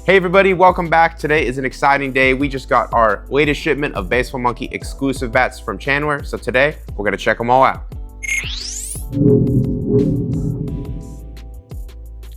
Hey everybody, welcome back. Today is an exciting day. We just got our latest shipment of BaseballMonkey exclusive bats from Chandler. So today, we're gonna check them all out.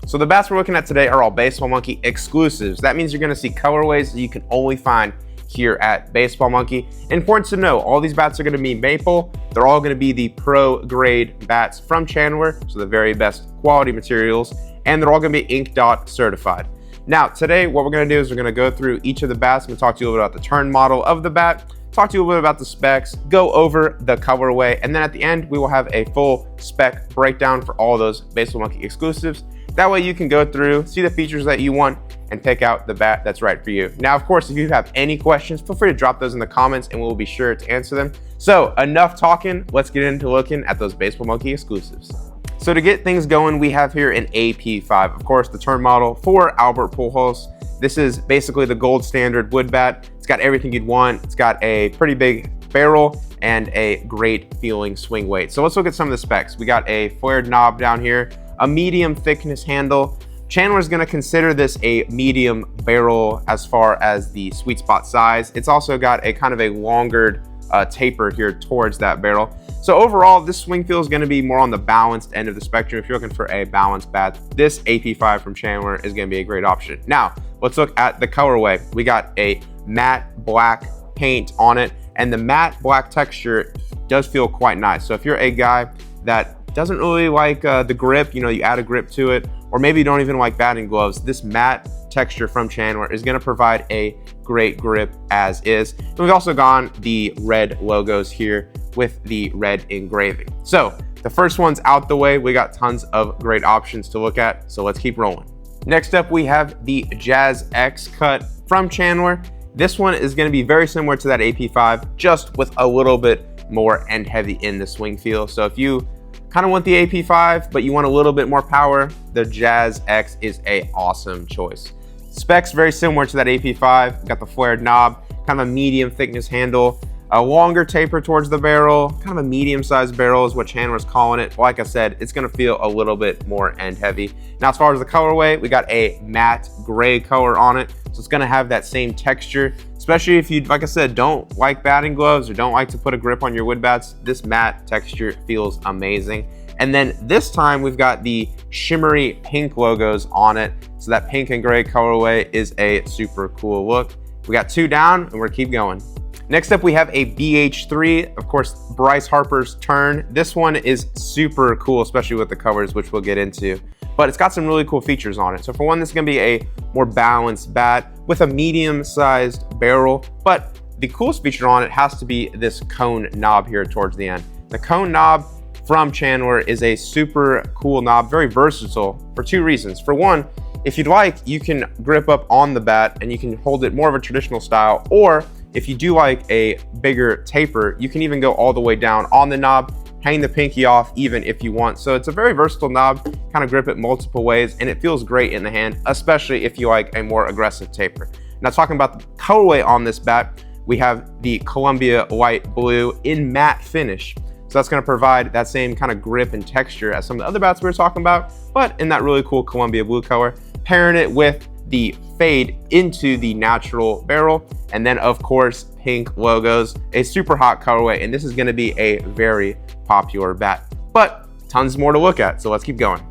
So the bats we're looking at today are all BaseballMonkey exclusives. That means you're gonna see colorways that you can only find here at BaseballMonkey. Important to know, all these bats are gonna be maple. They're all gonna be the pro grade bats from Chandler, so the very best quality materials, and they're all gonna be Ink Dot certified. Now, today, what we're gonna do is we're gonna go through each of the bats. I'm gonna talk to you a little bit about the turn model of the bat, talk to you a little bit about the specs, go over the colorway, and then at the end, we will have a full spec breakdown for all those BaseballMonkey exclusives. That way you can go through, see the features that you want, and pick out the bat that's right for you. Now, of course, if you have any questions, feel free to drop those in the comments and we'll be sure to answer them. So, enough talking, let's get into looking at those BaseballMonkey exclusives. So to get things going, we have here an AP5, of course, the turn model for Albert Pujols. This is basically the gold standard wood bat. It's got everything you'd want. It's got a pretty big barrel and a great feeling swing weight. So let's look at some of the specs. We got a flared knob down here, a medium thickness handle. Chandler is going to consider this a medium barrel as far as the sweet spot size. It's also got a kind of a longer taper here towards that barrel. So overall, this swing feel is going to be more on the balanced end of the spectrum. If you're looking for a balanced bat, this AP5 from Chandler is going to be a great option. Now, let's look at the colorway. We got a matte black paint on it, and the matte black texture does feel quite nice. So if you're a guy that doesn't really like the grip, you add a grip to it, or maybe you don't even like batting gloves, this matte texture from Chandler is going to provide a great grip as is. And we've also gone the red logos here with the red engraving. So the first one's out the way. We got tons of great options to look at, so let's keep rolling. Next up, we have the Jazz X cut from Chandler. This one is going to be very similar to that AP5, just with a little bit more end heavy in the swing feel. So if you kind of want the AP5, but you want a little bit more power, the Jazz X is a awesome choice. Specs very similar to that AP5. Got the flared knob, kind of a medium thickness handle, a longer taper towards the barrel, kind of a medium-sized barrel is what Chandler's calling it. Like I said, it's gonna feel a little bit more end heavy. Now, as far as the colorway, we got a matte gray color on it, so it's gonna have that same texture, especially if you, like I said, don't like batting gloves or don't like to put a grip on your wood bats. This matte texture feels amazing. And then this time we've got the shimmery pink logos on it. So that pink and gray colorway is a super cool look. We got two down and we're keep going. Next up, we have a BH3, of course, Bryce Harper's turn. This one is super cool, especially with the covers, which we'll get into, but it's got some really cool features on it. So for one, this is gonna be a more balanced bat with a medium-sized barrel, but the coolest feature on it has to be this cone knob here towards the end. The cone knob from Chandler is a super cool knob, very versatile for two reasons. For one, if you'd like, you can grip up on the bat and you can hold it more of a traditional style, or if you do like a bigger taper, you can even go all the way down on the knob, hang the pinky off even if you want. So it's a very versatile knob, kind of grip it multiple ways, and it feels great in the hand, especially if you like a more aggressive taper. Now, talking about the colorway on this bat, we have the Columbia Light Blue in matte finish. So that's going to provide that same kind of grip and texture as some of the other bats we were talking about, but in that really cool Columbia blue color, pairing it with the fade into the natural barrel, and then of course pink logos, a super hot colorway, and this is going to be a very popular bat, but tons more to look at, so let's keep going.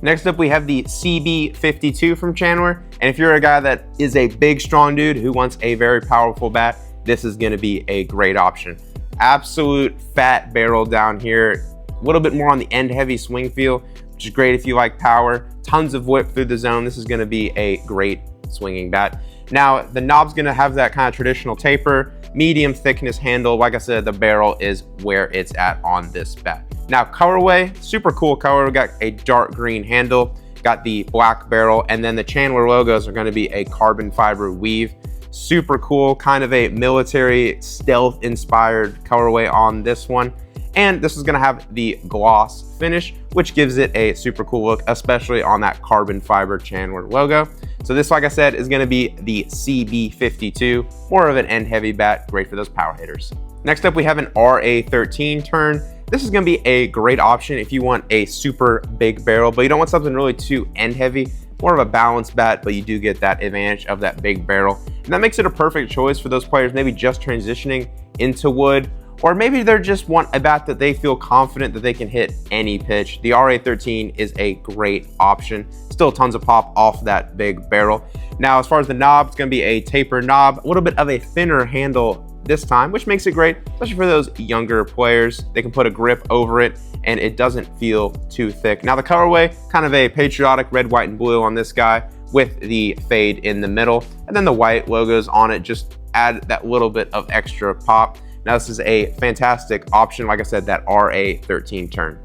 Next up, we have the CB52 from Chandler, and if you're a guy that is a big strong dude who wants a very powerful bat, this is going to be a great option. Absolute fat barrel down here, a little bit more on the end heavy swing feel, which is great if you like power. Tons of whip through the zone. This is going to be a great swinging bat. Now, the knob's going to have that kind of traditional taper, medium thickness handle. Like I said, the barrel is where it's at on this bat. Now, colorway, super cool color. We got a dark green handle, got the black barrel, and then the Chandler logos are going to be a carbon fiber weave. Super cool, kind of a military stealth inspired colorway on this one. And this is going to have the gloss finish, which gives it a super cool look, especially on that carbon fiber Chandler logo. So this, like I said, is going to be the CB52, more of an end heavy bat, great for those power hitters. Next up, we have an RA13 turn. This is going to be a great option if you want a super big barrel, but you don't want something really too end heavy. more of a balanced bat, but you do get that advantage of that big barrel. And that makes it a perfect choice for those players maybe just transitioning into wood, or maybe they just want a bat that they feel confident that they can hit any pitch. The RA13 is a great option. Still tons of pop off that big barrel. Now, as far as the knob, it's going to be a taper knob, a little bit of a thinner handle this time, which makes it great, especially for those younger players. They can put a grip over it and it doesn't feel too thick. Now the colorway, kind of a patriotic red, white, and blue on this guy with the fade in the middle, and then the white logos on it just add that little bit of extra pop. Now this is a fantastic option, like I said, that RA13 turn.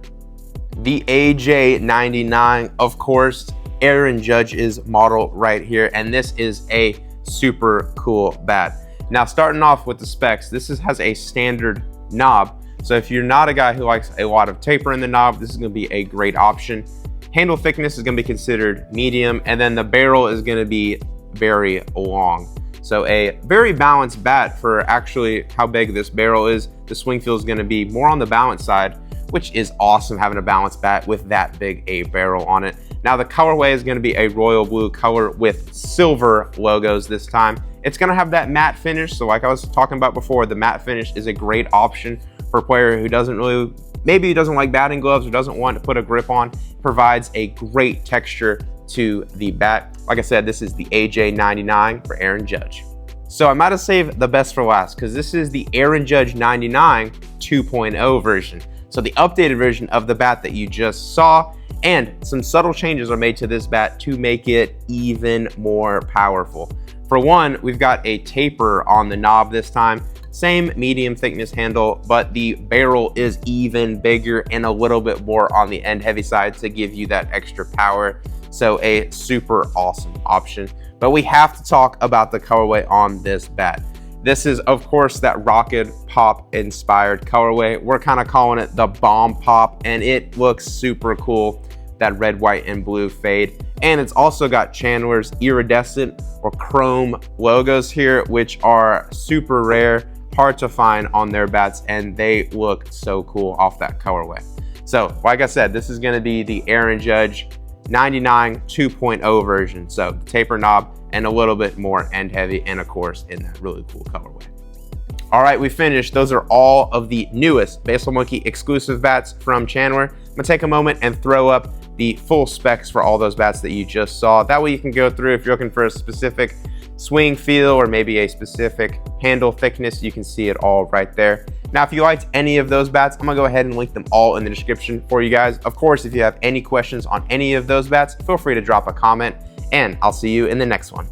The AJ99, of course, Aaron Judge's model right here, and this is a super cool bat. Now starting off with the specs, this has a standard knob, so if you're not a guy who likes a lot of taper in the knob, this is going to be a great option. Handle thickness is going to be considered medium, and then the barrel is going to be very long. So a very balanced bat for actually how big this barrel is. The swing feel is going to be more on the balanced side, which is awesome having a balanced bat with that big a barrel on it. Now the colorway is going to be a royal blue color with silver logos this time. It's going to have that matte finish, so like I was talking about before, the matte finish is a great option for a player who doesn't really, maybe he doesn't like batting gloves or doesn't want to put a grip on. It provides a great texture to the bat. Like I said, this is the AJ99 for Aaron Judge. So I might have saved the best for last because this is the Aaron Judge 99 2.0 version. So the updated version of the bat that you just saw, and some subtle changes are made to this bat to make it even more powerful. For one, we've got a taper on the knob this time. Same medium thickness handle, but the barrel is even bigger and a little bit more on the end heavy side to give you that extra power. So a super awesome option. But we have to talk about the colorway on this bat. This is, of course, that Rocket Pop inspired colorway. We're kind of calling it the Bomb Pop, and it looks super cool. That red, white, and blue fade. And it's also got Chandler's iridescent or chrome logos here, which are super rare, hard to find on their bats, and they look so cool off that colorway. So, like I said, this is going to be the Aaron Judge 99 2.0 version. So, the taper knob and a little bit more end heavy, and of course, in that really cool colorway. All right, we finished. Those are all of the newest Baseball Monkey exclusive bats from Chandler. I'm gonna take a moment and throw up the full specs for all those bats that you just saw. That way you can go through if you're looking for a specific swing feel or maybe a specific handle thickness, you can see it all right there. Now, if you liked any of those bats, I'm gonna go ahead and link them all in the description for you guys. Of course, if you have any questions on any of those bats, feel free to drop a comment, and I'll see you in the next one.